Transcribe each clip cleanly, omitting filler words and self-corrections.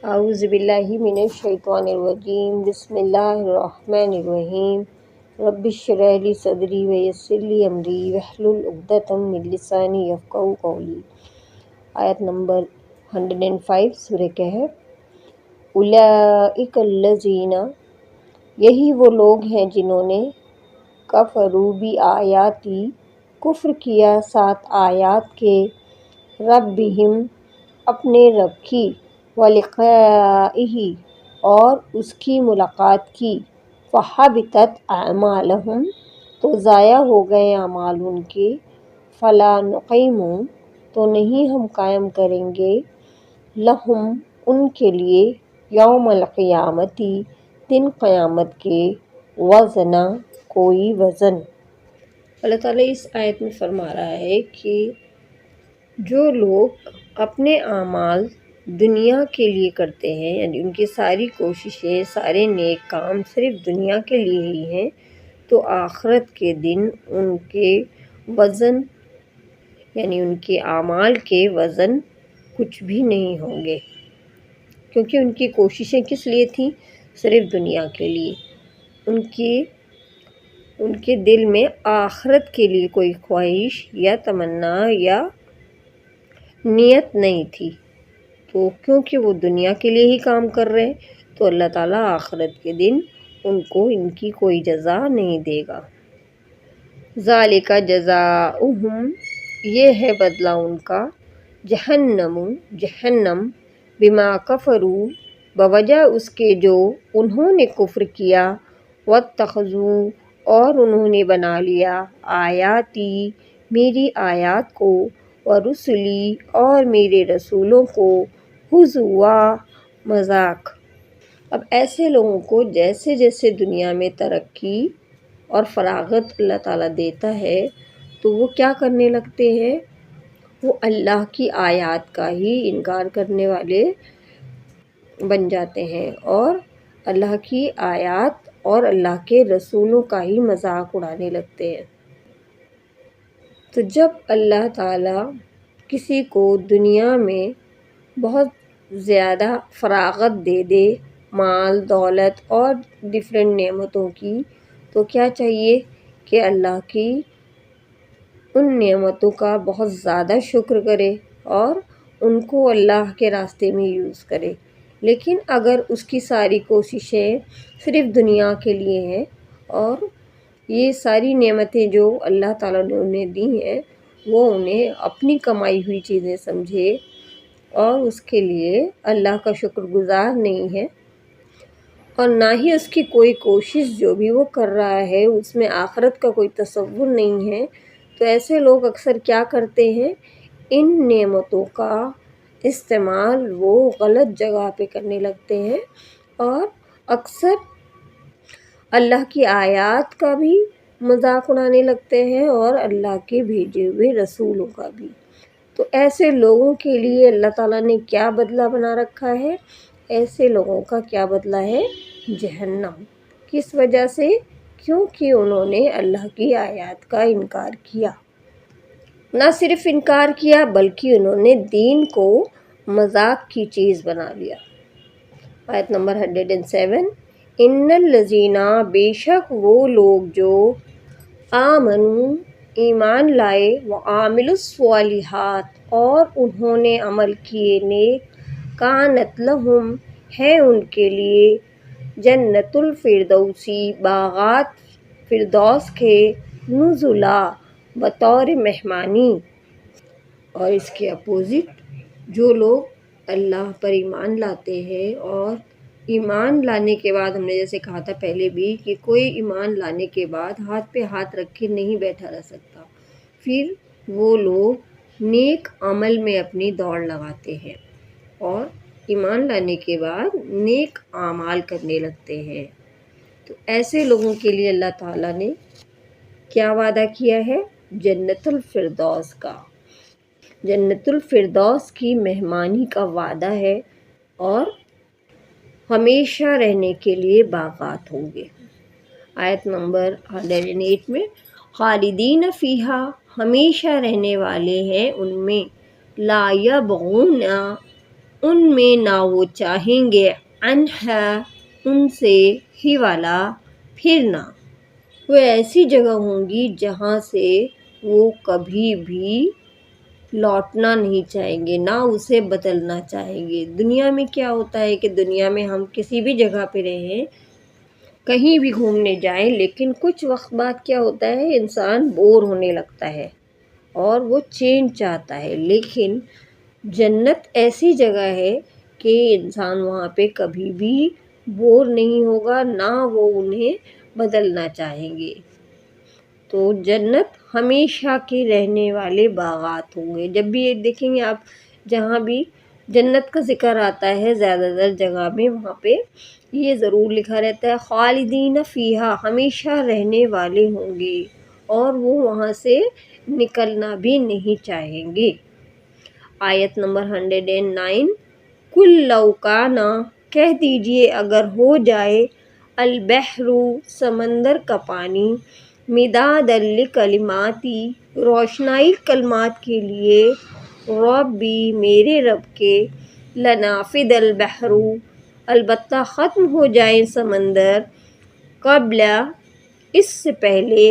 اعوذ باللہ من الشیطان الرجیم بسم اللہ الرحمن الرحیم رب اشرح لی صدری ویسر لی امری واحلل عقدۃ من لسانی یفقہوا قولی۔ آیت نمبر 105 سورہ کہف۔ اولئک الذین، یہی وہ لوگ ہیں جنہوں نے کفروا بآیاتی، کفر کیا ساتھ آیات کے، ربہم، اپنے رب کی، ولقائہ، اور اس کی ملاقات کی، فحبطت اعمالہم، تو ضائع ہو گئے اعمال ان کے، فلا نقیم، تو نہیں ہم قائم کریں گے، لہم، ان کے لیے، یوم القیامتی، دن قیامت کے، وزنا، کوئی وزن۔ اللہ تعالیٰ اس آیت میں فرما رہا ہے کہ جو لوگ اپنے اعمال دنیا کے لیے کرتے ہیں، یعنی ان کی ساری کوششیں، سارے نیک کام صرف دنیا کے لیے ہی ہیں، تو آخرت کے دن ان کے وزن، یعنی ان کے اعمال کے وزن کچھ بھی نہیں ہوں گے، کیونکہ ان کی کوششیں کس لیے تھیں؟ صرف دنیا کے لیے۔ ان کے دل میں آخرت کے لیے کوئی خواہش یا تمنا یا نیت نہیں تھی، تو کیونکہ وہ دنیا کے لیے ہی کام کر رہے ہیں، تو اللہ تعالیٰ آخرت کے دن ان کو ان کی کوئی جزا نہیں دے گا۔ ذالک جزاؤہم، یہ ہے بدلہ ان کا، جہنم، بما کفروا، بوجہ اس کے جو انہوں نے کفر کیا، واتخذوا، اور انہوں نے بنا لیا، آیاتی، میری آیات کو، ورسلی، اور میرے رسولوں کو، ہزوا، مذاق۔ اب ایسے لوگوں کو جیسے جیسے دنیا میں ترقی اور فراغت اللہ تعالیٰ دیتا ہے تو وہ کیا کرنے لگتے ہیں؟ وہ اللہ کی آیات کا ہی انکار کرنے والے بن جاتے ہیں، اور اللہ کی آیات اور اللہ کے رسولوں کا ہی مذاق اڑانے لگتے ہیں۔ تو جب اللہ تعالیٰ کسی کو دنیا میں بہت زیادہ فراغت دے دے، مال، دولت اور ڈیفرنٹ نعمتوں کی، تو کیا چاہیے کہ اللہ کی ان نعمتوں کا بہت زیادہ شکر کرے اور ان کو اللہ کے راستے میں یوز کرے۔ لیکن اگر اس کی ساری کوششیں صرف دنیا کے لیے ہیں اور یہ ساری نعمتیں جو اللہ تعالیٰ نے انہیں دی ہیں وہ انہیں اپنی کمائی ہوئی چیزیں سمجھے اور اس کے لیے اللہ کا شکر گزار نہیں ہے، اور نہ ہی اس کی کوئی کوشش جو بھی وہ کر رہا ہے اس میں آخرت کا کوئی تصور نہیں ہے، تو ایسے لوگ اکثر کیا کرتے ہیں؟ ان نعمتوں کا استعمال وہ غلط جگہ پہ کرنے لگتے ہیں، اور اکثر اللہ کی آیات کا بھی مذاق اڑانے لگتے ہیں اور اللہ کے بھیجے ہوئے رسولوں کا بھی۔ تو ایسے لوگوں کے لیے اللہ تعالیٰ نے کیا بدلہ بنا رکھا ہے؟ ایسے لوگوں کا کیا بدلہ ہے؟ جہنم۔ کس وجہ سے؟ کیونکہ انہوں نے اللہ کی آیات کا انکار کیا۔ نہ صرف انکار کیا بلکہ انہوں نے دین کو مذاق کی چیز بنا لیا۔ آیت نمبر 107۔ ان الذین، بے شک وہ لوگ جو آمنوا، ایمان لائے، وعملوا الصالحات، اور انہوں نے عمل کیے نیک، کانت لہم، ہے ان کے لیے، جنت الفردوسی، باغات فردوس کے، نزلا، بطور مہمانی۔ اور اس کے اپوزٹ، جو لوگ اللہ پر ایمان لاتے ہیں، اور ایمان لانے کے بعد ہم نے جیسے کہا تھا پہلے بھی کہ کوئی ایمان لانے کے بعد ہاتھ پہ ہاتھ رکھ کے نہیں بیٹھا رہ سکتا، پھر وہ لوگ نیک عمل میں اپنی دوڑ لگاتے ہیں اور ایمان لانے کے بعد نیک اعمال کرنے لگتے ہیں، تو ایسے لوگوں کے لیے اللہ تعالیٰ نے کیا وعدہ کیا ہے؟ جنت الفردوس کا، جنت الفردوس کی مہمانی کا وعدہ ہے، اور ہمیشہ رہنے کے لیے باغات ہوں گے۔ آیت نمبر 108 میں، خالدین فیہا، ہمیشہ رہنے والے ہیں ان میں، لا یبغون، ان میں نہ وہ چاہیں گے عنہا ان سے ہی والا پھرنا، وہ ایسی جگہ ہوں گی جہاں سے وہ کبھی بھی لوٹنا نہیں چاہیں گے، نہ اسے بدلنا چاہیں گے۔ دنیا میں کیا ہوتا ہے کہ دنیا میں ہم کسی بھی جگہ پہ رہیں، کہیں بھی گھومنے جائیں، لیکن کچھ وقت بعد کیا ہوتا ہے انسان بور ہونے لگتا ہے اور وہ چینج چاہتا ہے۔ لیکن جنت ایسی جگہ ہے کہ انسان وہاں پہ کبھی بھی بور نہیں ہوگا، نہ وہ انہیں بدلنا چاہیں گے۔ تو جنت ہمیشہ کے رہنے والے باغات ہوں گے۔ جب بھی یہ دیکھیں گے آپ، جہاں بھی جنت کا ذکر آتا ہے زیادہ تر جگہ میں، وہاں پہ یہ ضرور لکھا رہتا ہے خالدین فیہا، ہمیشہ رہنے والے ہوں گے اور وہ وہاں سے نکلنا بھی نہیں چاہیں گے۔ آیت نمبر 109، کل لو کانا، کہہ دیجئے اگر ہو جائے، البحر، سمندر کا پانی، مدادا لکلماتی، روشنائی کلمات کے لیے، ربی، میرے رب کے، لنافد البحر، البتہ ختم ہو جائے سمندر، قبل، اس سے پہلے،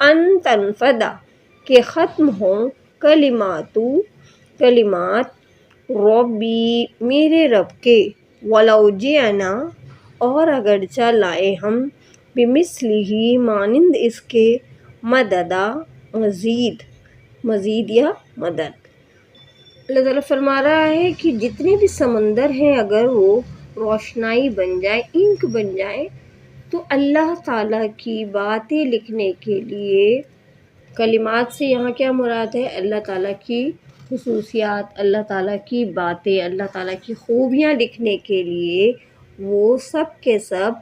ان تنفد، کہ ختم ہوں، کلمات ربی، میرے رب کے، ولو جئنا، اور اگرچہ لائے ہم، بمثلہ، مانند اس کے، مددا، مزید یا مدد۔ اللہ تعالیٰ فرما رہا ہے کہ جتنے بھی سمندر ہیں اگر وہ روشنائی بن جائے، انک بن جائے، تو اللہ تعالیٰ کی باتیں لکھنے کے لیے، کلمات سے یہاں کیا مراد ہے؟ اللہ تعالیٰ کی خصوصیات، اللہ تعالیٰ کی باتیں، اللہ تعالیٰ کی خوبیاں لکھنے کے لیے وہ سب کے سب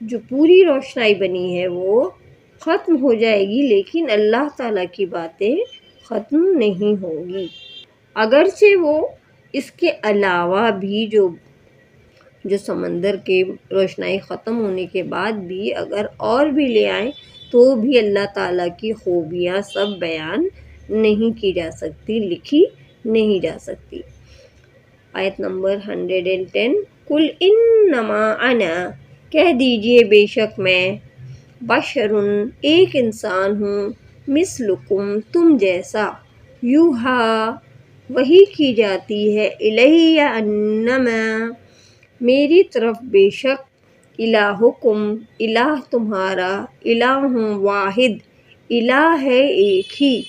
جو پوری روشنائی بنی ہے وہ ختم ہو جائے گی، لیکن اللہ تعالیٰ کی باتیں ختم نہیں ہوں گی۔ اگرچہ وہ اس کے علاوہ بھی جو سمندر کے روشنائی ختم ہونے کے بعد بھی اگر اور بھی لے آئیں تو بھی اللہ تعالیٰ کی خوبیاں سب بیان نہیں کی جا سکتی، لکھی نہیں جا سکتی۔ آیت نمبر 110، قل انما انا، کہہ دیجئے بے شک میں، بشر، ایک انسان ہوں، مثلکم، تم جیسا، یوحا، وحی کی جاتی ہے، الیہ، انما، میری طرف، بے شک، الہکم، الہ تمہارا، الہ واحد، الہ ہے ایک ہی،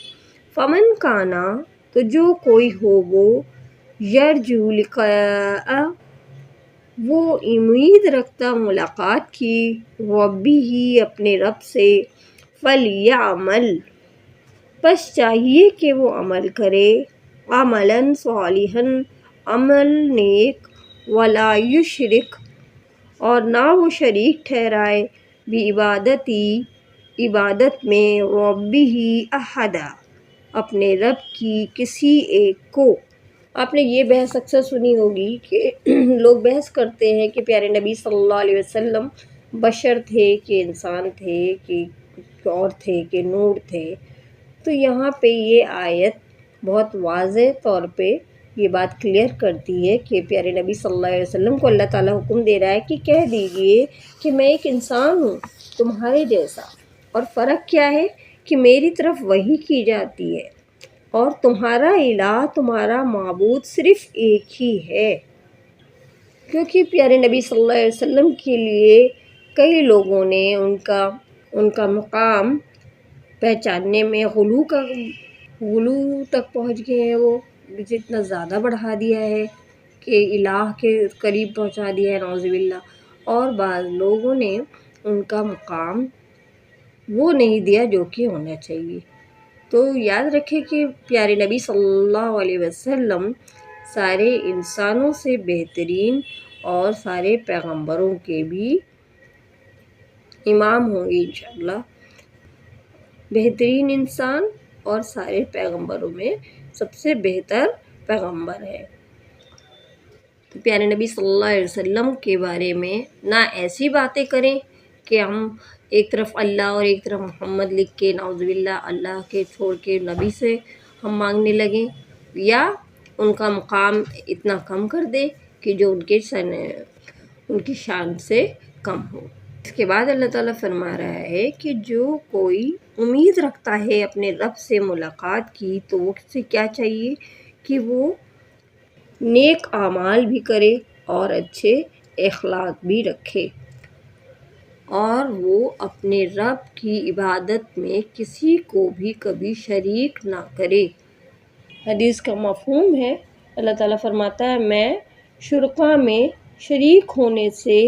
فمن کانا، تو جو کوئی ہو وہ، یرجو لقاء، وہ امید رکھتا ملاقات کی، ربہ، اپنے رب سے، فلیعمل، بس چاہیے کہ وہ عمل کرے، عملاً صالحاً، عمل نیک، ولا یشرک، اور نہ وہ شریک ٹھہرائے، بعبادتی، عبادت میں، ربہ احدا، اپنے رب کی کسی ایک کو۔ آپ نے یہ بحث اکثر سنی ہوگی کہ لوگ بحث کرتے ہیں کہ پیارے نبی صلی اللہ علیہ وسلم بشر تھے کہ انسان تھے کہ اور تھے کہ نور تھے۔ تو یہاں پہ یہ آیت بہت واضح طور پہ یہ بات کلیئر کرتی ہے کہ پیارے نبی صلی اللہ علیہ وسلم کو اللہ تعالیٰ حکم دے رہا ہے کہ کہہ دیجئے کہ میں ایک انسان ہوں تمہارے جیسا، اور فرق کیا ہے کہ میری طرف وحی کی جاتی ہے، اور تمہارا الہ، تمہارا معبود صرف ایک ہی ہے۔ کیونکہ پیارے نبی صلی اللہ علیہ وسلم کے لیے کئی لوگوں نے ان کا مقام پہچاننے میں غلو تک پہنچ گئے ہیں، وہ اتنا زیادہ بڑھا دیا ہے کہ الہ کے قریب پہنچا دیا ہے، نعوذ باللہ، اور بعض لوگوں نے ان کا مقام وہ نہیں دیا جو کہ ہونا چاہیے۔ تو یاد رکھیں کہ پیارے نبی صلی اللہ علیہ وسلم سارے انسانوں سے بہترین اور سارے پیغمبروں کے بھی امام ہوں گے انشاءاللہ، بہترین انسان اور سارے پیغمبروں میں سب سے بہتر پیغمبر ہے۔ تو پیارے نبی صلی اللہ علیہ وسلم کے بارے میں نہ ایسی باتیں کریں کہ ہم ایک طرف اللہ اور ایک طرف محمد لکھ کے، نعوذ باللہ، اللہ کے چھوڑ کے نبی سے ہم مانگنے لگیں، یا ان کا مقام اتنا کم کر دے کہ جو ان کی شان سے کم ہو۔ اس کے بعد اللہ تعالیٰ فرما رہا ہے کہ جو کوئی امید رکھتا ہے اپنے رب سے ملاقات کی تو اسے کیا چاہیے کہ وہ نیک اعمال بھی کرے اور اچھے اخلاق بھی رکھے، اور وہ اپنے رب کی عبادت میں کسی کو بھی کبھی شریک نہ کرے۔ حدیث کا مفہوم ہے، اللہ تعالیٰ فرماتا ہے میں شرکا میں شریک ہونے سے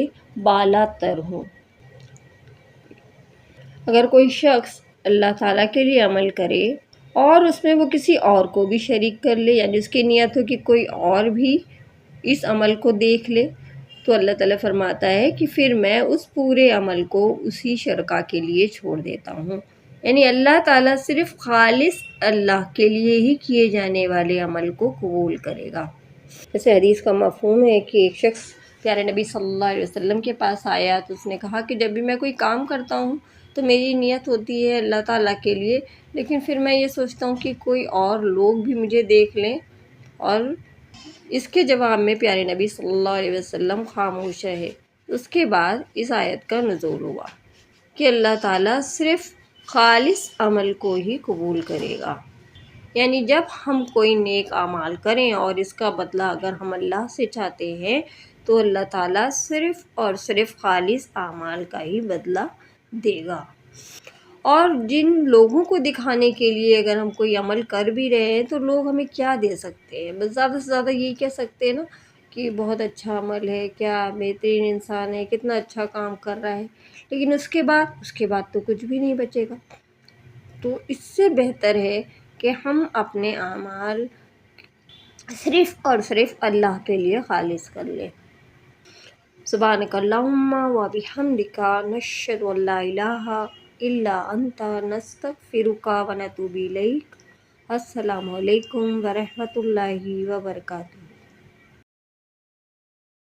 بالا تر ہوں۔ اگر کوئی شخص اللہ تعالیٰ کے لیے عمل کرے اور اس میں وہ کسی اور کو بھی شریک کر لے، یعنی اس کی نیت ہو کہ کوئی اور بھی اس عمل کو دیکھ لے، تو اللہ تعالیٰ فرماتا ہے کہ پھر میں اس پورے عمل کو اسی شرکا کے لیے چھوڑ دیتا ہوں۔ یعنی اللہ تعالیٰ صرف خالص اللہ کے لیے ہی کیے جانے والے عمل کو قبول کرے گا۔ جیسے حدیث کا مفہوم ہے کہ ایک شخص پیارے نبی صلی اللہ علیہ وسلم کے پاس آیا تو اس نے کہا کہ جب بھی میں کوئی کام کرتا ہوں تو میری نیت ہوتی ہے اللہ تعالیٰ کے لیے، لیکن پھر میں یہ سوچتا ہوں کہ کوئی اور لوگ بھی مجھے دیکھ لیں، اور اس کے جواب میں پیارے نبی صلی اللہ علیہ وسلم خاموش رہے۔ اس کے بعد اس آیت کا نزول ہوا کہ اللہ تعالیٰ صرف خالص عمل کو ہی قبول کرے گا، یعنی جب ہم کوئی نیک اعمال کریں اور اس کا بدلہ اگر ہم اللہ سے چاہتے ہیں تو اللہ تعالیٰ صرف اور صرف خالص اعمال کا ہی بدلہ دے گا۔ اور جن لوگوں کو دکھانے کے لیے اگر ہم کوئی عمل کر بھی رہے ہیں تو لوگ ہمیں کیا دے سکتے ہیں؟ بس زیادہ سے زیادہ یہی کہہ سکتے ہیں نا کہ بہت اچھا عمل ہے، کیا بہترین انسان ہے، کتنا اچھا کام کر رہا ہے، لیکن اس کے بعد تو کچھ بھی نہیں بچے گا۔ تو اس سے بہتر ہے کہ ہم اپنے اعمال صرف اور صرف اللہ کے لیے خالص کر لیں۔ سبحانک اللہم و بحمدک نشہد ان لا الہ الا انت نستغفرک و نتوب الیک۔ السلام علیکم ورحمۃ اللہ وبرکاتہ۔